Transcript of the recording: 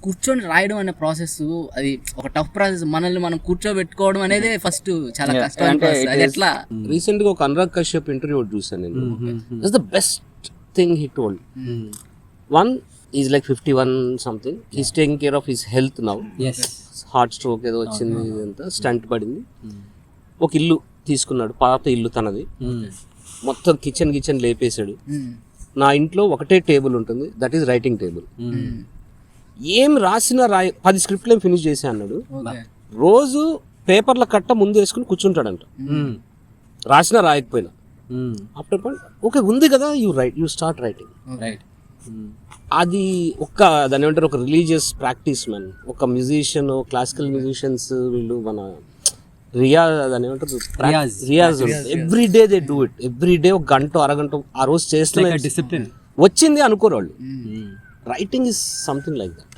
కూర్చొని రాయడం అనే ప్రాసెస్ అది ఒక టఫ్ ప్రాసెస్. మనల్ని మనం కూర్చోబెట్టుకోవడం అనేది ఫస్ట్ చాలా కష్టమైన ప్రాసెస్. అది ఎట్లా? రీసెంట్ గా ఒక అనురాగ్ కశ్యప్ ఇంటర్వ్యూ చూసాను నేను. It's the best thing he told. One is like 51 something. He's taking care of his health now. Heart stroke ఏదో వచ్చింది, ఇదంతా స్టంట్ పడింది. ఒక ఇల్లు తీసుకున్నాడు, పాత ఇల్లు తనది. మొత్తం కిచెన్ లేపేశాడు. నా ఇంట్లో ఒకటే టేబుల్ ఉంటుంది, దట్ ఈస్ రైటింగ్ టేబుల్. ఏం రాసినా 10 స్క్రిప్ట్లు ఏం ఫినిష్ చేసా అన్నాడు. రోజు పేపర్ల కట్ట ముందు వేసుకుని కూర్చుంటాడంట, రాసినా రాయకపోయినా. ఆఫ్టర్ పాయింట్ ఓకే ఉంది కదా, యూ స్టార్ట్ రైటింగ్. అది దాని ఏమంటారు, ఒక రిలీజియస్ ప్రాక్టీస్ మ్యాన్. ఒక మ్యూజిషియన్, క్లాసికల్ మ్యూజిషియన్స్ వీళ్ళు మన Riyaz every day they do it. Every day ఒక గంట అరగంట ఆ రోజు చేస్తున్న డిసిప్లిన్ వచ్చింది అనుకోరు వాళ్ళు. Writing is something like that.